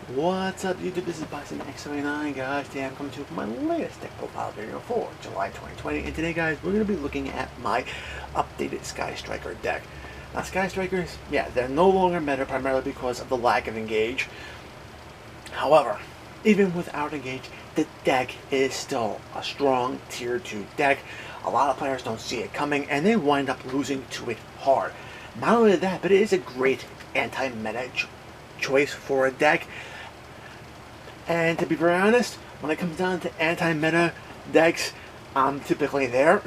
What's up YouTube, this is BoxingX79 guys. Today I'm coming to you with my latest deck profile video for July 2020, and today guys we're going to be looking at my updated Sky Striker deck. Now Sky Strikers, yeah, they're no longer meta primarily because of the lack of engage. However, even without engage, the deck is still a strong tier 2 deck. A lot of players don't see it coming and they wind up losing to it hard. Not only that, but it is a great anti-meta choice for a deck. And to be very honest, when it comes down to anti-meta decks, I'm typically there.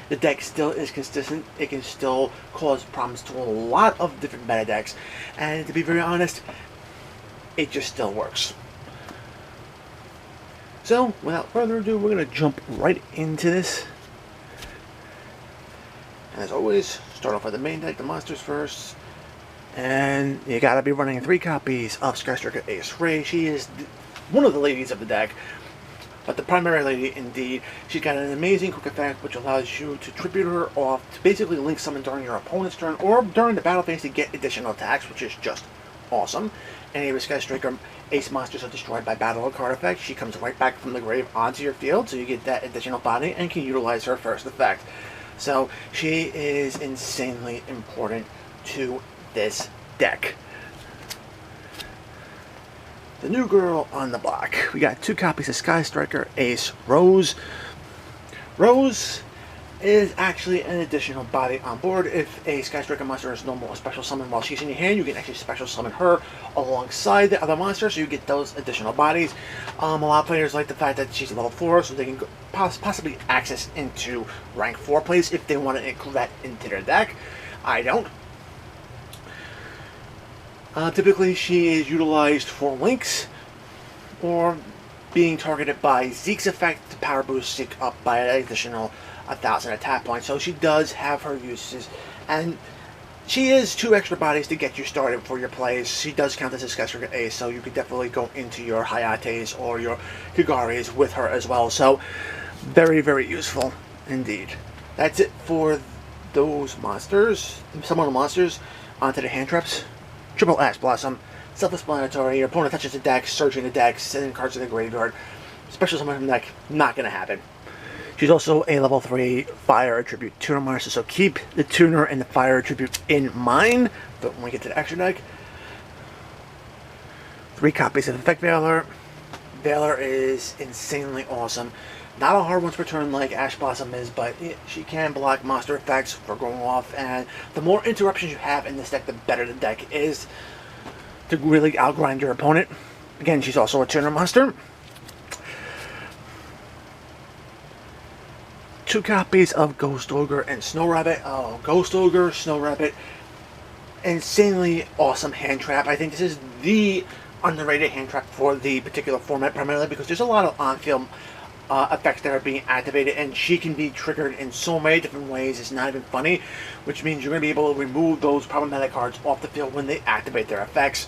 The deck still is consistent. It can still cause problems to a lot of different meta decks. And to be very honest, it just still works. So, without further ado, we're going to jump right into this. And as always, start off with the main deck, the monsters first. And you gotta be running 3 copies of Sky Striker Ace Ray. She is one of the ladies of the deck, but the primary lady indeed. She's got an amazing quick effect which allows you to tribute her off to basically link summon during your opponent's turn or during the battle phase to get additional attacks, which is just awesome. Any of the Sky Striker Ace monsters are destroyed by battle or card effect. She comes right back from the grave onto your field, so you get that additional body and can utilize her first effect. So she is insanely important to this deck. The new girl on the block. We got 2 copies of Sky Striker Ace Rose. Rose is actually an additional body on board. If a Sky Striker monster is normal or special summon while she's in your hand, you can actually special summon her alongside the other monster, so you get those additional bodies. A lot of players like the fact that she's level 4, so they can possibly access into rank 4 plays if they want to include that into their deck. I don't. Typically, she is utilized for links or being targeted by Zeke's effect to power boost Zeke up by an additional 1,000 attack points. So she does have her uses, and she is 2 extra bodies to get you started for your plays. She does count as a Sky Striker Ace, so you could definitely go into your Hayates or your Kagaris with her as well. So very, very useful indeed. That's it for those monsters. Some of the monsters. Onto the hand traps. Triple Ash Blossom, self-explanatory. Your opponent touches the deck, searching the deck, sending cards to the graveyard. Special summon from the deck, not going to happen. She's also a level 3 Fire Attribute Tuner monster, so keep the Tuner and the Fire Attribute in mind. But when we get to the extra deck, 3 copies of Effect Veiler. Veiler is insanely awesome. Not a hard one to return like Ash Blossom is, but she can block monster effects for going off, and the more interruptions you have in this deck, the better the deck is to really outgrind your opponent. Again, she's also a tuner monster. 2 copies of Ghost Ogre and Snow Rabbit. Oh, Ghost Ogre, Snow Rabbit, insanely awesome hand trap. I think this is the underrated hand trap for the particular format, primarily because there's a lot of on-field effects that are being activated, and she can be triggered in so many different ways. It's not even funny, which means you're going to be able to remove those problematic cards off the field when they activate their effects.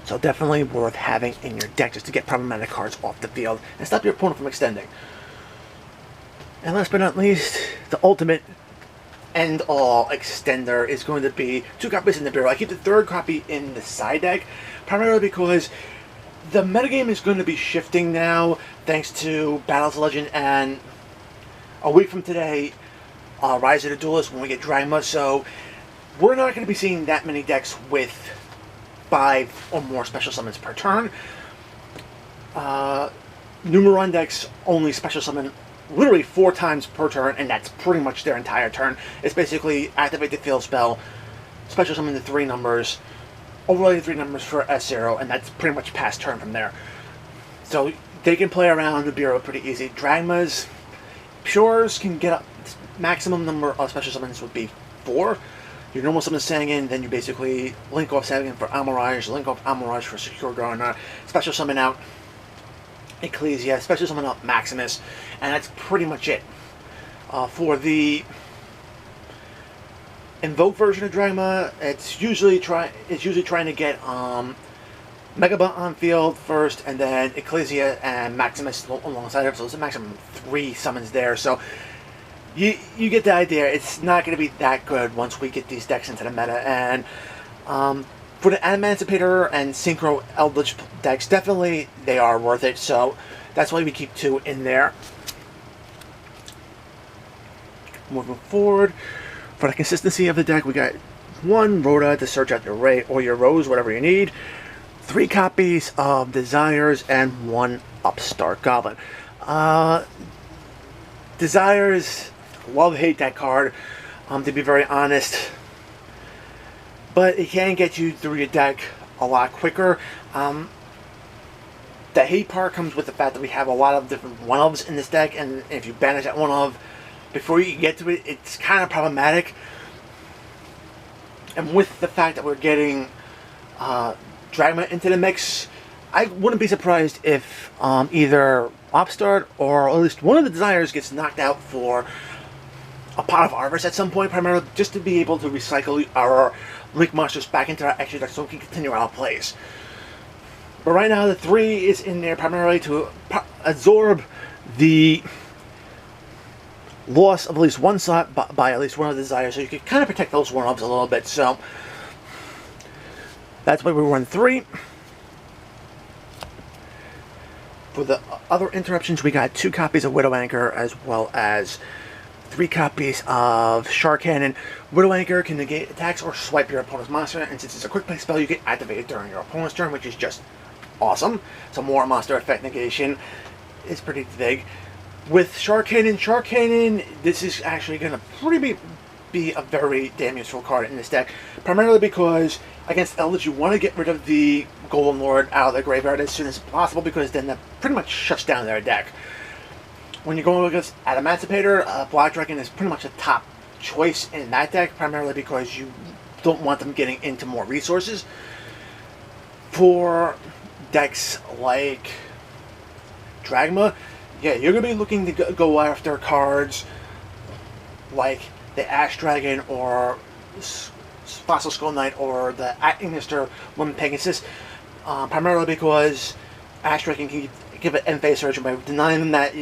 So definitely worth having in your deck just to get problematic cards off the field and stop your opponent from extending. And last but not least, the ultimate end-all extender is going to be 2 copies in the bureau. I keep the 3rd copy in the side deck, primarily because the metagame is going to be shifting now, thanks to Battles of Legend, and a week from today, Rise of the Duelist, when we get Dragma, so we're not going to be seeing that many decks with 5 or more special summons per turn. Numeron decks only special summon literally 4 times per turn, and that's pretty much their entire turn. It's basically activate the field spell, special summon the 3 numbers, overlay the 3 numbers for S0, and that's pretty much past turn from there. So they can play around the bureau pretty easy. Dragmas, Pures can get up. Maximum number of special summons would be 4. Your normal summon Sangin, then you basically link off Sangin for Amirage, link off Amirage for Secure Gardener, special summon out Ecclesia, special summon out Maximus, and that's pretty much it. For the Invoke version of Dragma, it's usually trying to get Megabot on field first, and then Ecclesia and Maximus alongside it. So it's a maximum 3 summons there. So you get the idea. It's not going to be that good once we get these decks into the meta. And For the Emancipator and Synchro Eldritch decks, definitely they are worth it, so that's why we keep 2 in there. Moving forward, for the consistency of the deck, we got 1 Rhoda to search out your Ray or your Rose, whatever you need, 3 copies of Desires, and 1 Upstart Goblin. Desires, love-hate that card, to be very honest. But it can get you through your deck a lot quicker. The hate part comes with the fact that we have a lot of different one-ofs in this deck, and if you banish that one-of before you get to it, it's kind of problematic. And with the fact that we're getting Dragma into the mix, I wouldn't be surprised if either Upstart or at least one of the Desires gets knocked out for a Pot of Harvest at some point, primarily just to be able to recycle our Link monsters back into our extra deck so we can continue our plays. But right now the 3 is in there primarily to absorb the loss of at least 1 slot by at least one of the Desires, so you can kind of protect those one-ups a little bit. So that's why we run 3. For the other interruptions, we got 2 copies of Widow Anchor as well as 3 copies of Shark Cannon. Widow Anchor can negate attacks or swipe your opponent's monster, and since it's a quick play spell, you can activate it during your opponent's turn, which is just awesome. So more monster effect negation is pretty big. With Shark Cannon, this is actually going to be a very damn useful card in this deck, primarily because against Eldritch you want to get rid of the Golem Lord out of the graveyard as soon as possible, because then that pretty much shuts down their deck. When you're going against Emancipator, Black Dragon is pretty much a top choice in that deck, primarily because you don't want them getting into more resources. For decks like Dragma, yeah, you're going to be looking to go after cards like the Ash Dragon or Fossil Skull Knight or the Ignister Woman Pegasus, primarily because Ash Dragon can give it end-phase surge, and by denying them that,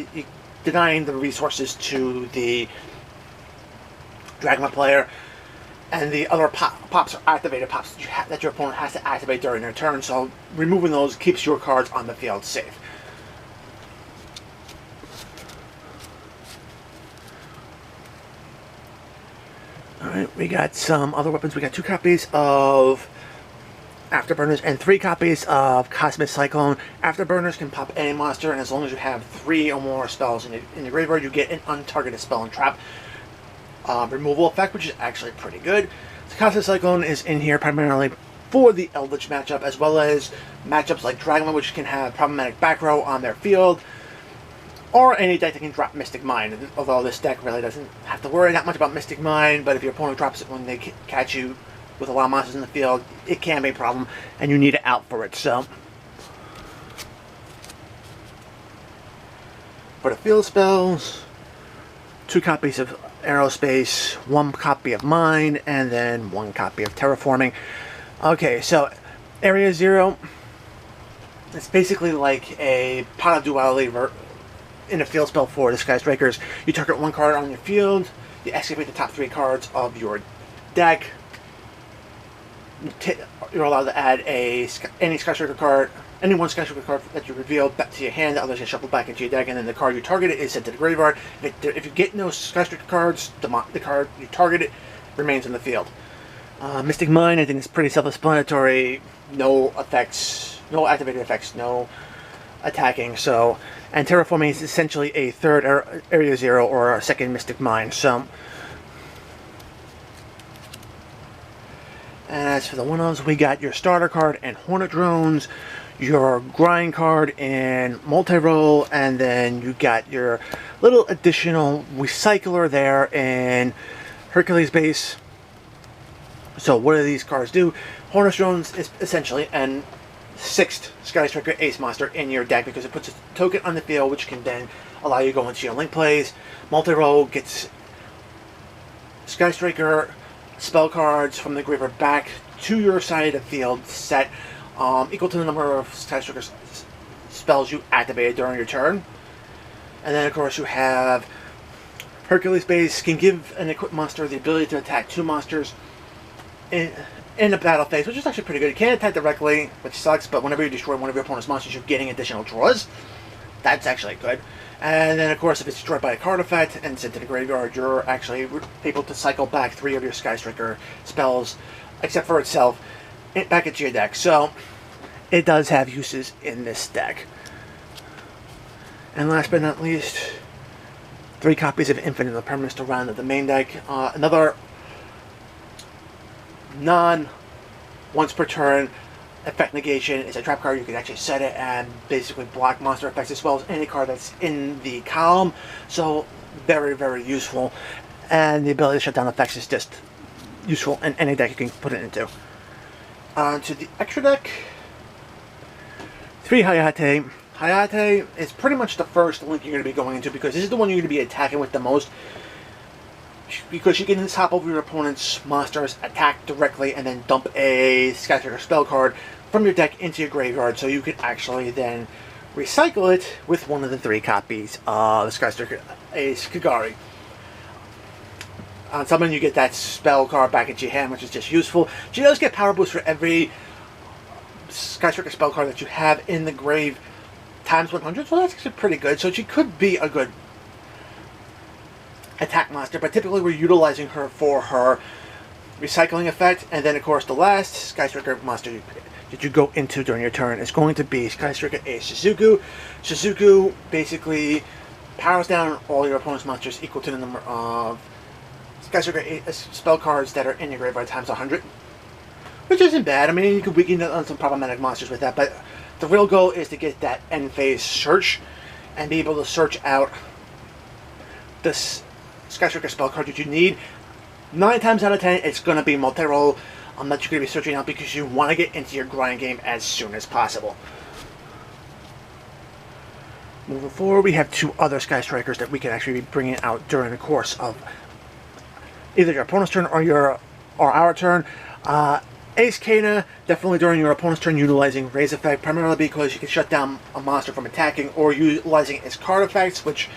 denying the resources to the Dragma player, and the other pops are activated pops that your opponent has to activate during their turn, so removing those keeps your cards on the field safe. Alright, we got some other weapons. We got 2 copies of Afterburners and 3 copies of Cosmic Cyclone. Afterburners can pop any monster, and as long as you have 3 or more spells in the graveyard, you get an untargeted spell and trap removal effect, which is actually pretty good. The Cosmic Cyclone is in here primarily for the Eldritch matchup, as well as matchups like Dragma, which can have problematic back row on their field, or any deck that can drop Mystic Mine, although this deck really doesn't have to worry that much about Mystic Mine, but if your opponent drops it when they catch you with a lot of monsters in the field, it can be a problem, and you need it out for it. So for the field spells, 2 copies of Aerospace, 1 copy of Mine, and then 1 copy of Terraforming. Okay, so Area 0, it's basically like a Pot of Duality in a field spell for the Sky Strikers. You target 1 card on your field, you excavate the top 3 cards of your deck. You're allowed to add any Sky Striker card, any 1 Sky Striker card that you reveal back to your hand, the others get shuffled back into your deck, and then the card you targeted is sent to the graveyard. If you get no Sky Striker cards, the card you targeted remains in the field. Mystic Mine, I think, is pretty self-explanatory. No effects, no activated effects, no attacking. So, and Terraforming is essentially a 3rd Area 0 or a 2nd Mystic Mine. So, and as for the one-offs, we got your starter card and Hornet Drones, your grind card in multi-roll, and then you got your little additional recycler there in Hercules base. So what do these cards do? Hornet Drones is essentially an 6th Sky Striker Ace monster in your deck, because it puts a token on the field which can then allow you to go into your link plays. Multi-roll gets Sky Striker spell cards from the graveyard back to your side of the field set, equal to the number of Sky Striker spells you activated during your turn. And then of course you have Hercules base, can give an equipped monster the ability to attack 2 monsters in the battle phase, which is actually pretty good. You can't attack directly, which sucks, but whenever you destroy one of your opponent's monsters, you're getting additional draws. That's actually good. And then, of course, if it's destroyed by a card effect and sent to the graveyard, you're actually able to cycle back 3 of your Sky Striker spells, except for itself, back into your deck. So, it does have uses in this deck. And last but not least, 3 copies of Infinite Impermanence to round out the main deck. Another once per turn effect negation is a trap card. You can actually set it and basically block monster effects as well as any card that's in the column. So very, very useful. And the ability to shut down effects is just useful in any deck you can put it into. On to the extra deck. 3 Hayate. Hayate is pretty much the first link you're going to be going into because this is the one you're going to be attacking with the most. Because you can just hop over your opponent's monsters, attack directly, and then dump a Sky Striker spell card from your deck into your graveyard, so you can actually then recycle it with one of the 3 copies of Sky Striker Ace Kagari. On summon, you get that spell card back into your hand, which is just useful. She does get power boost for every Sky Striker spell card that you have in the grave times 100, so that's actually pretty good. So she could be a good attack monster, but typically we're utilizing her for her recycling effect. And then, of course, the last Sky Striker monster that you go into during your turn is going to be Sky Striker Ace Shizuku. Shizuku basically powers down all your opponent's monsters equal to the number of Sky Striker spell cards that are in your graveyard times 100, which isn't bad. I mean, you could weaken on some problematic monsters with that, but the real goal is to get that end phase search and be able to search out this Sky Striker spell card that you need. 9 times out of 10, it's going to be multi-role that you're going to be searching out because you want to get into your grind game as soon as possible. Moving forward, we have 2 other Sky Strikers that we can actually be bringing out during the course of either your opponent's turn or our turn. Ace Kana, definitely during your opponent's turn, utilizing Raise effect, primarily because you can shut down a monster from attacking or utilizing its card effects, which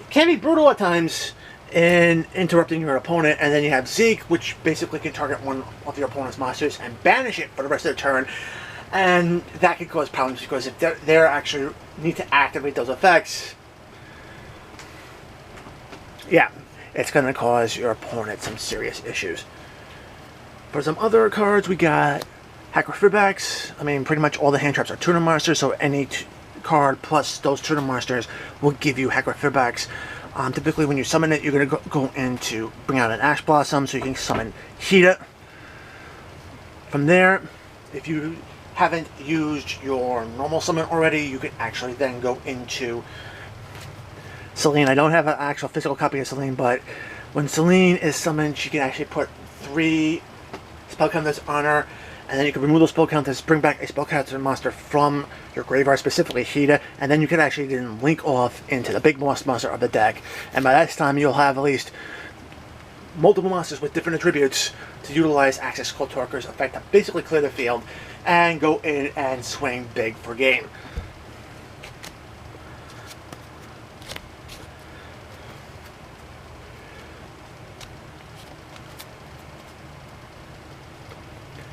can be brutal at times in interrupting your opponent. And then you have Zeke, which basically can target one of your opponent's monsters and banish it for the rest of the turn. And that can cause problems because if they actually need to activate those effects, yeah, it's going to cause your opponent some serious issues. For some other cards, we got Hackrophrybax. I mean, pretty much all the hand traps are tuner monsters, so any card plus those tuner monsters will give you Hackrophrybax. Typically, when you summon it, you're going to go in to bring out an Ash Blossom, so you can summon Hida. From there, if you haven't used your normal summon already, you can actually then go into Selene. I don't have an actual physical copy of Selene, but when Selene is summoned, she can actually put 3 spell counters on her, and then you can remove those spell counters, bring back a spell counter monster from your graveyard, specifically Hida, and then you can actually then link off into the big boss monster of the deck. And by that time, you'll have at least multiple monsters with different attributes to utilize Access Cold Talker's effect to basically clear the field and go in and swing big for game.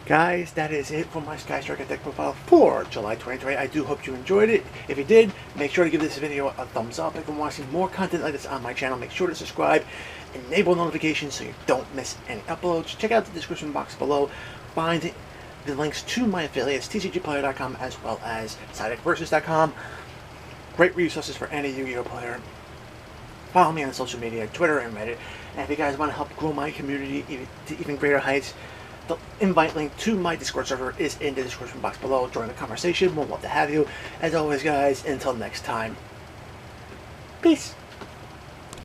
Guys, that is it for my Sky Striker deck profile for July 2020. I do hope you enjoyed it. If you did, make sure to give this video a thumbs up. If you're watching more content like this on my channel, make sure to subscribe, enable notifications so you don't miss any uploads. Check out the description box below. Find the links to my affiliates, tcgplayer.com as well as SidekVersus.com. Great resources for any Yu-Gi-Oh player. Follow me on social media, Twitter and Reddit. And if you guys want to help grow my community to even greater heights, the invite link to my Discord server is in the description box below. Join the conversation. We'll love to have you. As always, guys, until next time, peace.